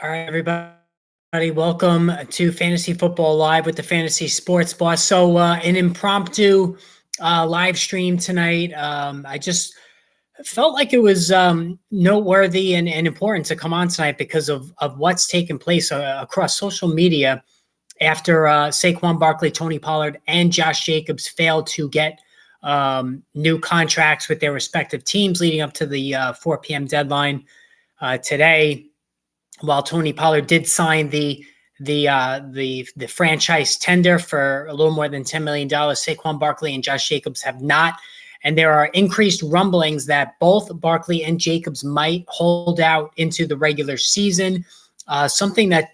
All right, everybody, welcome to Fantasy Football Live with the Fantasy Sports Boss. So, an impromptu live stream tonight. I just felt like it was noteworthy and important to come on tonight because of what's taken place across social media after Saquon Barkley, Tony Pollard, and Josh Jacobs failed to get new contracts with their respective teams leading up to the 4 p.m. deadline today. While Tony Pollard did sign the franchise tender for a little more than $10 million, Saquon Barkley and Josh Jacobs have not. And there are increased rumblings that both Barkley and Jacobs might hold out into the regular season, something that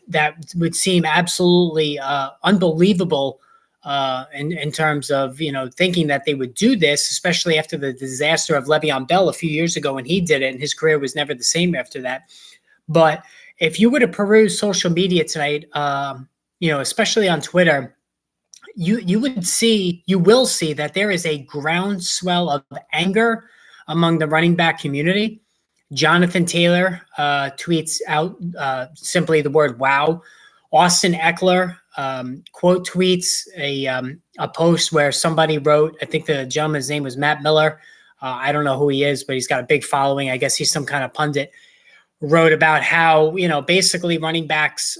would seem absolutely unbelievable in terms of, thinking that they would do this, especially after the disaster of Le'Veon Bell a few years ago when he did it, and his career was never the same after that. But if you were to peruse social media tonight, especially on Twitter, you will see that there is a groundswell of anger among the running back community. Jonathan Taylor tweets out simply the word "wow." Austin Eckler quote tweets a post where somebody wrote, I think the gentleman's name was Matt Miller. I don't know who he is, but he's got a big following. I guess he's some kind of pundit. Wrote about how, basically running backs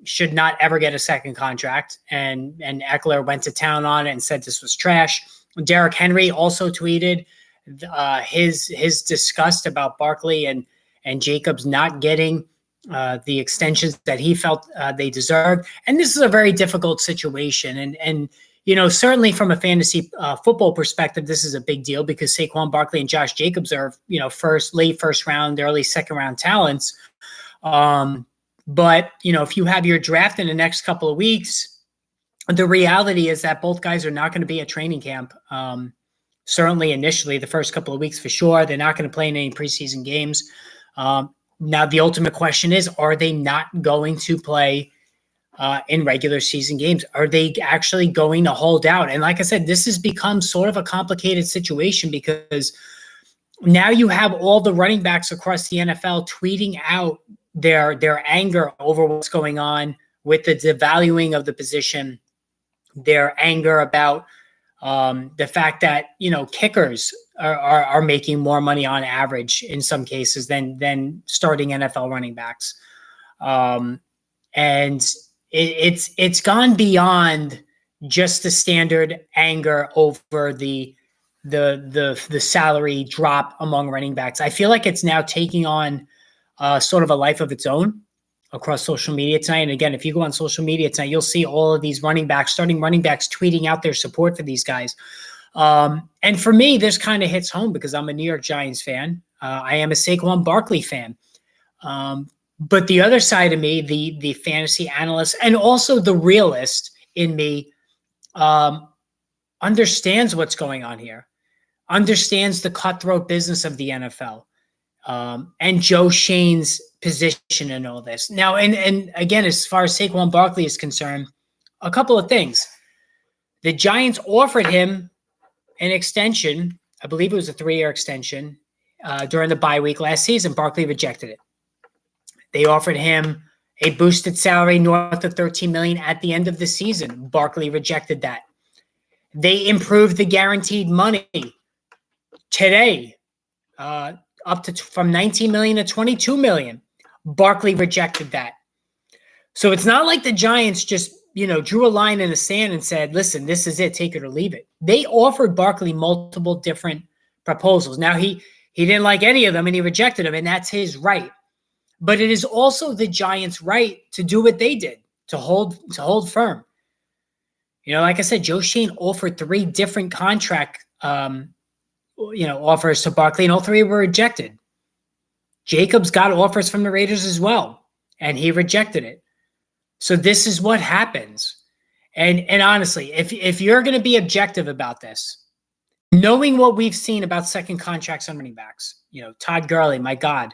should not ever get a second contract. And Eckler went to town on it and said this was trash. Derrick Henry also tweeted his disgust about Barkley and Jacobs not getting the extensions that he felt they deserved. And this is a very difficult situation. And certainly from a fantasy football perspective, this is a big deal because Saquon Barkley and Josh Jacobs are, late first round, early second round talents. But, if you have your draft in the next couple of weeks, the reality is that both guys are not going to be at training camp. Certainly initially, the first couple of weeks for sure. They're not going to play in any preseason games. Now, the ultimate question is, are they not going to play in regular season games? Are they actually going to hold out? And like I said, this has become sort of a complicated situation because now you have all the running backs across the NFL tweeting out their anger over what's going on with the devaluing of the position, their anger about the fact that, kickers are making more money on average in some cases than starting NFL running backs. And it's gone beyond just the standard anger over the salary drop among running backs. I feel like it's now taking on sort of a life of its own across social media tonight. And again, if you go on social media tonight, you'll see all of these starting running backs tweeting out their support for these guys. And for me, this kind of hits home because I'm a New York Giants fan. I am a Saquon Barkley fan. But the other side of me, the fantasy analyst and also the realist in me, understands what's going on here, understands the cutthroat business of the NFL, and Joe Schoen's position in all this. Now, and again, as far as Saquon Barkley is concerned, a couple of things. The Giants offered him an extension. I believe it was a 3-year extension during the bye week last season. Barkley rejected it. They offered him a boosted salary north of $13 million at the end of the season. Barkley rejected that. They improved the guaranteed money today, up to from $19 million to $22 million. Barkley rejected that. So it's not like the Giants just, drew a line in the sand and said, listen, this is it, take it or leave it. They offered Barkley multiple different proposals. Now, he didn't like any of them and he rejected them, and that's his right. But it is also the Giants' right to do what they did, to hold firm. Like I said, Joe Schoen offered 3 different contract offers to Barkley, and all 3 were rejected. Jacobs got offers from the Raiders as well, and he rejected it. So this is what happens. And honestly, if you're going to be objective about this, knowing what we've seen about second contracts on running backs, Todd Gurley, my God,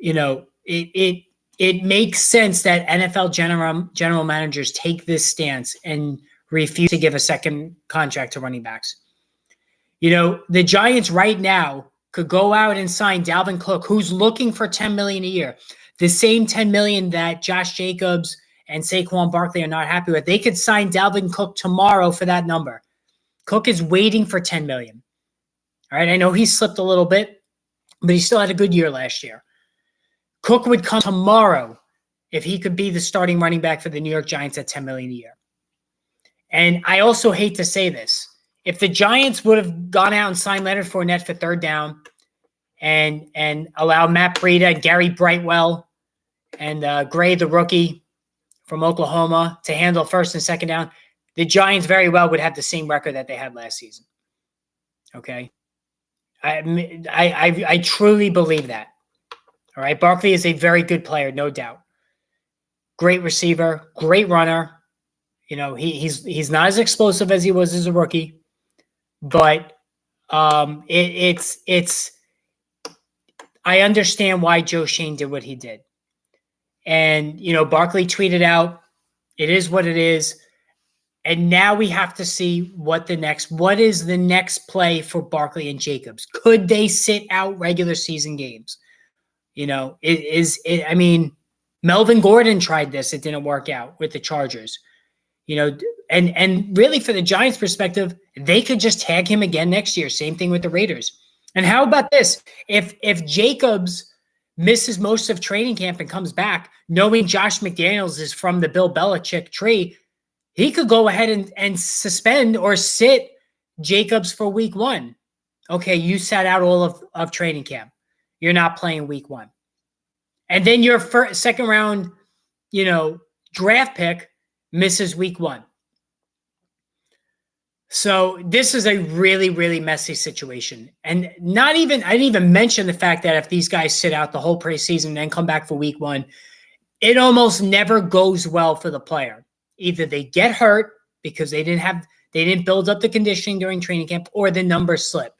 it makes sense that NFL general managers take this stance and refuse to give a second contract to running backs. The Giants right now could go out and sign Dalvin Cook, who's looking for $10 million a year, the same $10 million that Josh Jacobs and Saquon Barkley are not happy with, they could sign Dalvin Cook tomorrow for that number. Cook is waiting for $10 million. All right, I know he slipped a little bit, but he still had a good year last year. Cook would come tomorrow if he could be the starting running back for the New York Giants at $10 million a year. And I also hate to say this. If the Giants would have gone out and signed Leonard Fournette for third down and allowed Matt Breida and Gary Brightwell and Gray, the rookie from Oklahoma, to handle first and second down, the Giants very well would have the same record that they had last season. Okay? I truly believe that. All right? Barkley is a very good player, no doubt. Great receiver, great runner. You know, he's not as explosive as he was as a rookie, but it's I understand why Joe Schoen did what he did. And, you know, Barkley tweeted out, it is what it is. And now we have to see what is the next play for Barkley and Jacobs? Could they sit out regular season games? You know, I mean, Melvin Gordon tried this. It didn't work out with the Chargers. You know, and really for the Giants' perspective, they could just tag him again next year. Same thing with the Raiders. And how about this? If Jacobs misses most of training camp and comes back, knowing Josh McDaniels is from the Bill Belichick tree, he could go ahead and suspend or sit Jacobs for week 1. Okay, you sat out all of training camp. You're not playing week 1. And then your second round, you know, draft pick misses week 1. So this is a really, really messy situation. And I didn't even mention the fact that if these guys sit out the whole preseason and then come back for week 1, it almost never goes well for the player. Either they get hurt because they didn't build up the conditioning during training camp, or the numbers slip.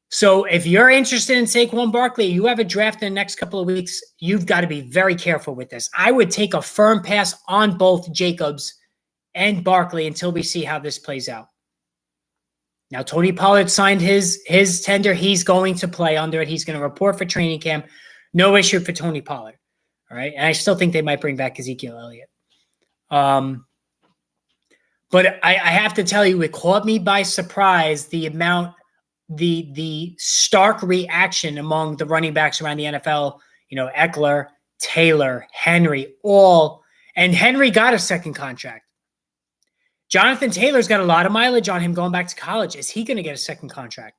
So if you're interested in Saquon Barkley, you have a draft in the next couple of weeks, you've got to be very careful with this. I would take a firm pass on both Jacobs and Barkley until we see how this plays out. Now, Tony Pollard signed his tender. He's going to play under it. He's going to report for training camp. No issue for Tony Pollard. All right. And I still think they might bring back Ezekiel Elliott. But I have to tell you, it caught me by surprise the stark reaction among the running backs around the NFL. You know, Eckler, Taylor, Henry, and Henry got a second contract. Jonathan Taylor's got a lot of mileage on him going back to college. Is he going to get a second contract?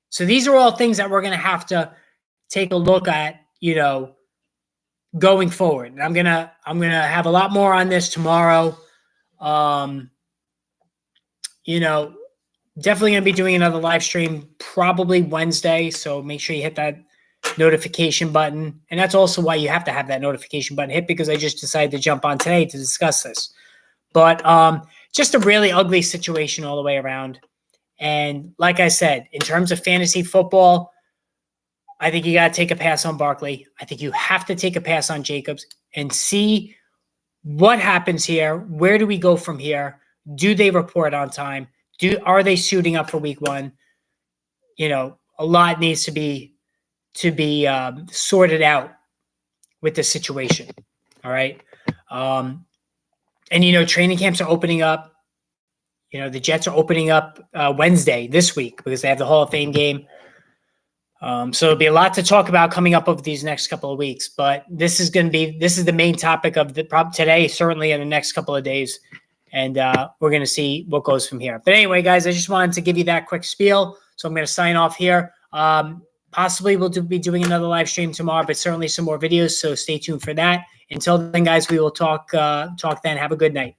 So these are all things that we're going to have to take a look at, you know, going forward. And I'm gonna have a lot more on this tomorrow. You know, definitely going to be doing another live stream probably Wednesday. So make sure you hit that notification button. And that's also why you have to have that notification button hit, because I just decided to jump on today to discuss this. But just a really ugly situation all the way around. And like I said, in terms of fantasy football, I think you got to take a pass on Barkley. I think you have to take a pass on Jacobs and see what happens here. Where do we go from here? Do they report on time? Are they suiting up for week 1? You know, a lot needs to be sorted out with the situation. All right. And, you know, training camps are opening up. You know, the Jets are opening up Wednesday this week because they have the Hall of Fame game. So there'll be a lot to talk about coming up over these next couple of weeks. But this is the main topic of today, certainly in the next couple of days. And we're going to see what goes from here. But anyway, guys, I just wanted to give you that quick spiel. So I'm going to sign off here. Possibly we'll be doing another live stream tomorrow, but certainly some more videos. So stay tuned for that. Until then, guys, we will talk then. Have a good night.